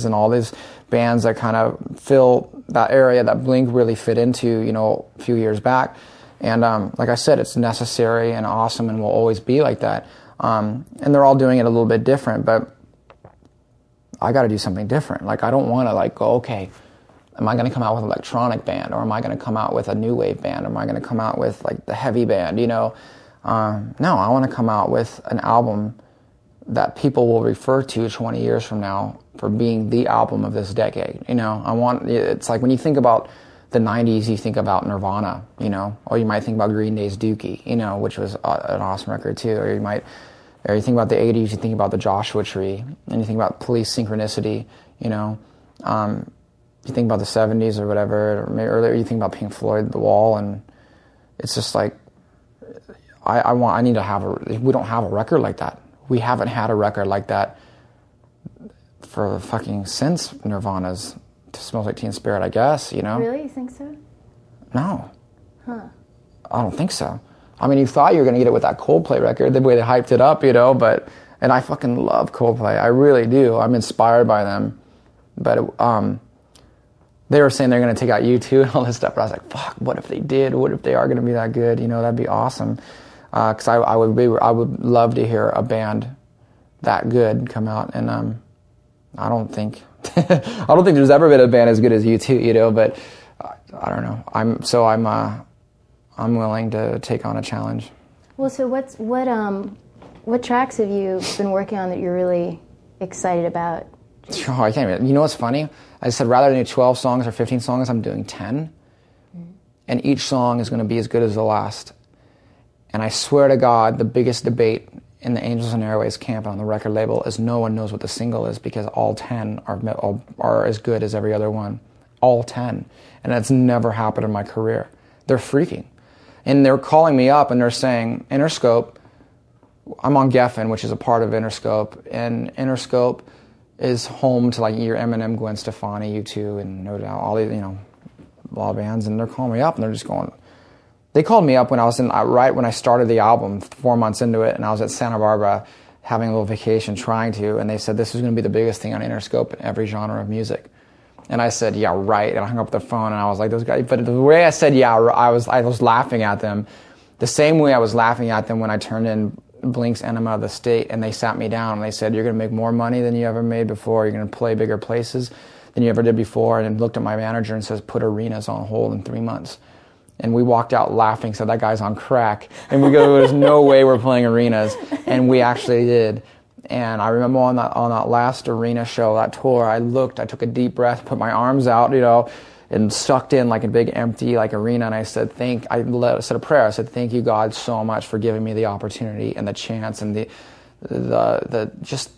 and all these bands that kind of fill that area that Blink really fit into, you know, a few years back. And like I said, it's necessary and awesome and will always be like that. And they're all doing it a little bit different, but I got to do something different. Like, I don't want to like go, okay, am I going to come out with an electronic band, or am I going to come out with a new wave band, or am I going to come out with like the heavy band, you know? No, I want to come out with an album that people will refer to 20 years from now for being the album of this decade. You know, it's like when you think about the 90s, you think about Nirvana, you know, or you might think about Green Day's Dookie, you know, which was an awesome record too. Or you think about the 80s, you think about the Joshua Tree, and you think about Police Synchronicity, you know. You think about the 70s or whatever, or maybe earlier you think about Pink Floyd, The Wall, and it's just like, I need to have we don't have a record like that. We haven't had a record like that for fucking since Nirvana's Smells Like Teen Spirit, I guess, you know? Really? You think so? No. Huh. I don't think so. I mean, you thought you were going to get it with that Coldplay record, the way they hyped it up, you know, and I fucking love Coldplay. I really do. I'm inspired by them. But they were saying they're going to take out U2 and all this stuff, but I was like, fuck, what if they did? What if they are going to be that good? You know, that'd be awesome. Because I would love to hear a band that good come out, and I don't think there's ever been a band as good as U2, you know. But I don't know. I'm willing to take on a challenge. Well, so what tracks have you been working on that you're really excited about? Oh, I can't even. You know what's funny? I said rather than do 12 songs or 15 songs, I'm doing 10, and each song is going to be as good as the last. And I swear to God, the biggest debate in the Angels and Airways camp on the record label is no one knows what the single is, because all 10 are as good as every other one. All 10. And that's never happened in my career. They're freaking. And they're calling me up and they're saying, Interscope, I'm on Geffen, which is a part of Interscope, and Interscope is home to like your Eminem, Gwen Stefani, U2, and no doubt all these, you know, law bands, and they're calling me up and they're just going. They called me up when I was right when I started the album, 4 months into it, and I was at Santa Barbara having a little vacation trying to, and they said this was going to be the biggest thing on Interscope in every genre of music. And I said, yeah, right, and I hung up the phone and I was like, those guys, but the way I said, yeah, I was laughing at them, the same way I was laughing at them when I turned in Blink's Enema of the State, and they sat me down and they said, you're going to make more money than you ever made before, you're going to play bigger places than you ever did before, and looked at my manager and says, put arenas on hold in 3 months. And we walked out laughing, said that guy's on crack, and we go, there's no way we're playing arenas, and we actually did. And I remember on that last arena show, that tour, I took a deep breath, put my arms out, you know, and sucked in like a big empty like arena, and I said I said a prayer. I said, thank you, God, so much for giving me the opportunity and the chance and the just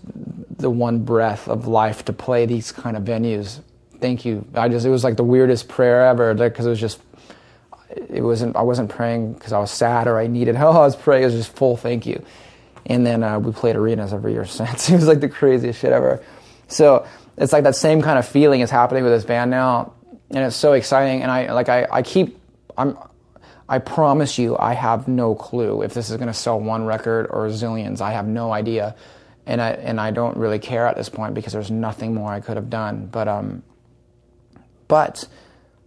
the one breath of life to play these kind of venues. Thank you. It was like the weirdest prayer ever, because I wasn't praying because I was sad or I needed. I was praying. It was just full thank you. And then we played arenas every year since. It was like the craziest shit ever. So it's like that same kind of feeling is happening with this band now, and it's so exciting. And I promise you, I have no clue if this is going to sell one record or zillions. I have no idea, and I don't really care at this point because there's nothing more I could have done. But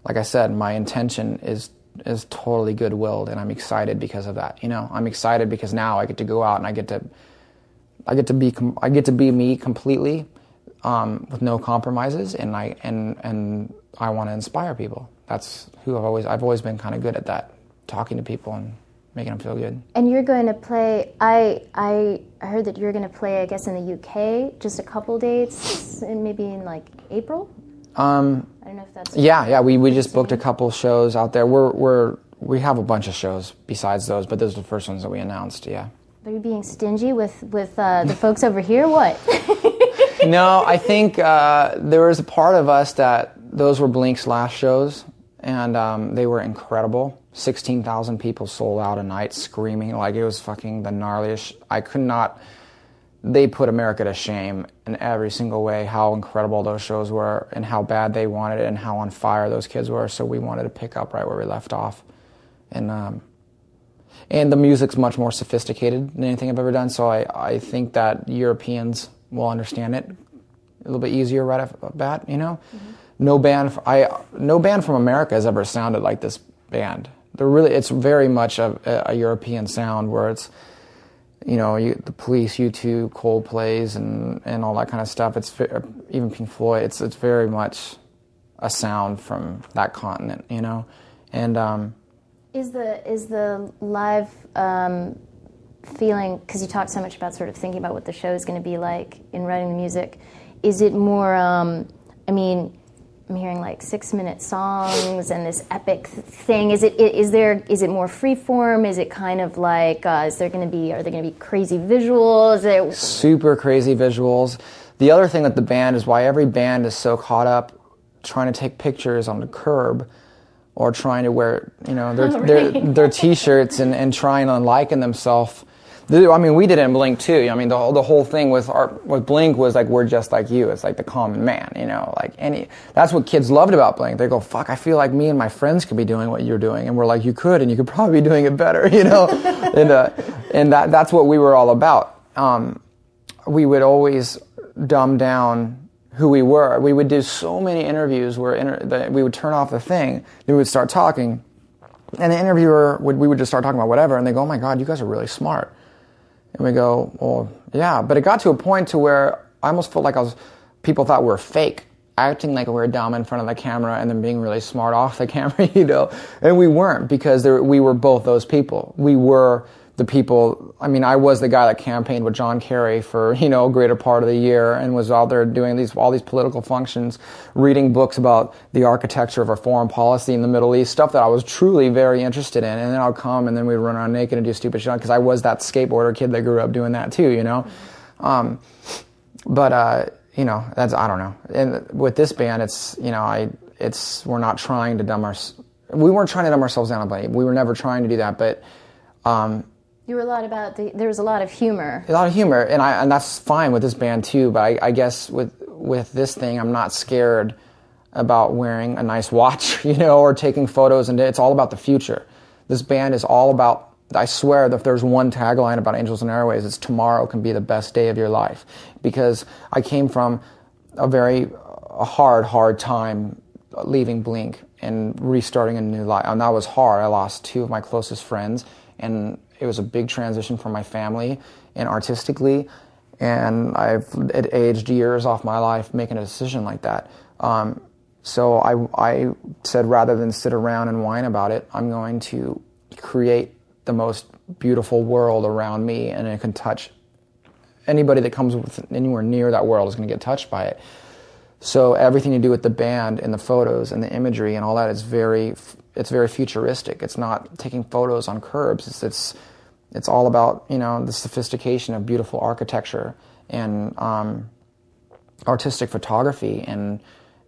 like I said, my intention is totally good-willed, and I'm excited because of that. You know, I'm excited because now I get to go out and I get to be me completely, with no compromises, and I want to inspire people. That's who I've always been kind of good at that, talking to people and making them feel good. And you're going to play. I heard that you're going to play, I guess, in the UK, just a couple dates, and maybe in like April. I don't know if that's... Yeah, we just booked a couple shows out there. We have a bunch of shows besides those, but those are the first ones that we announced, yeah. Are you being stingy with the folks over here? What? No, I think there was a part of us that those were Blink's last shows, and they were incredible. 16,000 people sold out a night screaming like it was fucking the gnarliest. They put America to shame in every single way, how incredible those shows were and how bad they wanted it and how on fire those kids were. So we wanted to pick up right where we left off. And the music's much more sophisticated than anything I've ever done. So I think that Europeans will understand it little bit easier right off the bat, you know? No band from America has ever sounded like this band. It's very much a European sound where it's, you know, the Police, U2, Coldplays, and all that kind of stuff. It's even Pink Floyd. It's very much a sound from that continent, you know. And is the live feeling, because you talk so much about sort of thinking about what the show is going to be like in writing the music, is it more? I mean, I'm hearing like 6-minute songs and this epic thing. Is it more free form? Is it kind of like are there going to be crazy visuals? Super crazy visuals. The other thing that the band is why every band is so caught up trying to take pictures on the curb or trying to wear, you know, their t-shirts and trying to liken themselves. I mean, we did it in Blink too. I mean, the whole thing with Blink was like, we're just like you. It's like the common man, you know. Like that's what kids loved about Blink. They go, fuck, I feel like me and my friends could be doing what you're doing, and we're like, you could, and you could probably be doing it better, you know. and that's what we were all about. We would always dumb down who we were. We would do so many interviews where we would turn off the thing, we would start talking, and the interviewer we would just start talking about whatever, and they go, oh my God, you guys are really smart. And we go, well, yeah. But it got to a point to where I almost felt like people thought we were fake, acting like we were dumb in front of the camera and then being really smart off the camera, you know. And we weren't, because we were both those people. We were the people. I mean, I was the guy that campaigned with John Kerry for, you know, a greater part of the year and was out there doing all these political functions, reading books about the architecture of our foreign policy in the Middle East, stuff that I was truly very interested in. And then I'll come and then we'd run around naked and do stupid shit, because I was that skateboarder kid that grew up doing that too, you know. You know, I don't know. And with this band, it's, you know, we're not trying to we weren't trying to dumb ourselves down, but we were never trying to do that, but you were a lot about there was a lot of humor. A lot of humor, and that's fine with this band too. But I guess with this thing, I'm not scared about wearing a nice watch, you know, or taking photos. And it's all about the future. This band is all about. I swear that if there's one tagline about Angels and Airways, it's tomorrow can be the best day of your life. Because I came from a hard time leaving Blink and restarting a new life, and that was hard. I lost 2 of my closest friends, and it was a big transition for my family and artistically, and it aged years off my life making a decision like that. So I said, rather than sit around and whine about it, I'm going to create the most beautiful world around me, and it can touch anybody that comes anywhere near that world is going to get touched by it. So everything to do with the band and the photos and the imagery and all that is very futuristic. It's not taking photos on curbs. It's all about, you know, the sophistication of beautiful architecture and artistic photography and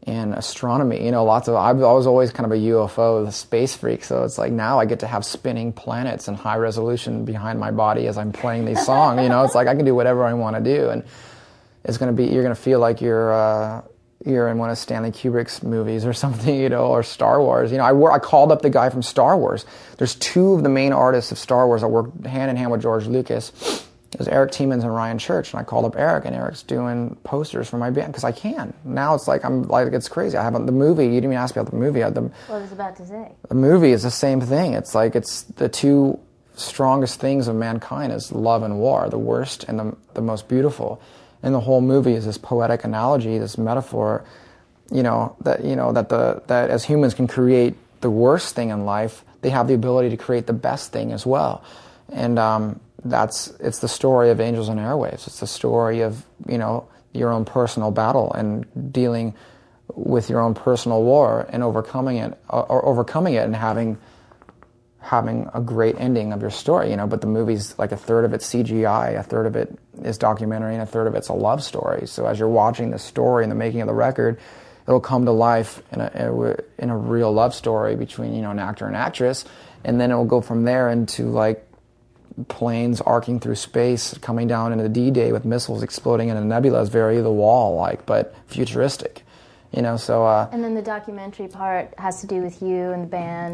astronomy. You know, I was always kind of a UFO, the space freak. So it's like now I get to have spinning planets and high resolution behind my body as I'm playing these songs. You know, it's like I can do whatever I want to do, and you're going to feel like you're in one of Stanley Kubrick's movies or something, you know, or Star Wars. You know, I called up the guy from Star Wars. There's 2 of the main artists of Star Wars that worked hand in hand with George Lucas. It was Eric Tiemens and Ryan Church, and I called up Eric, and Eric's doing posters for my band because I can. Now it's like it's crazy. I have the movie. You didn't even ask me about the movie. What I was about to say. The movie is the same thing. It's like it's the 2 strongest things of mankind is love and war, the worst and the most beautiful. And the whole movie is this poetic analogy, this metaphor, that as humans can create the worst thing in life, they have the ability to create the best thing as well. And it's the story of Angels and Airwaves. It's the story of, you know, your own personal battle and dealing with your own personal war and overcoming it and having a great ending of your story, you know. But the movie's like a third of it's CGI, a third of it is documentary, and a third of it's a love story. So as you're watching the story and the making of the record, it'll come to life in a real love story between, you know, an actor and actress, and then it will go from there into like planes arcing through space, coming down into the D-Day with missiles exploding in a nebula is very The Wall like, but futuristic. You know, so... and then the documentary part has to do with you and the band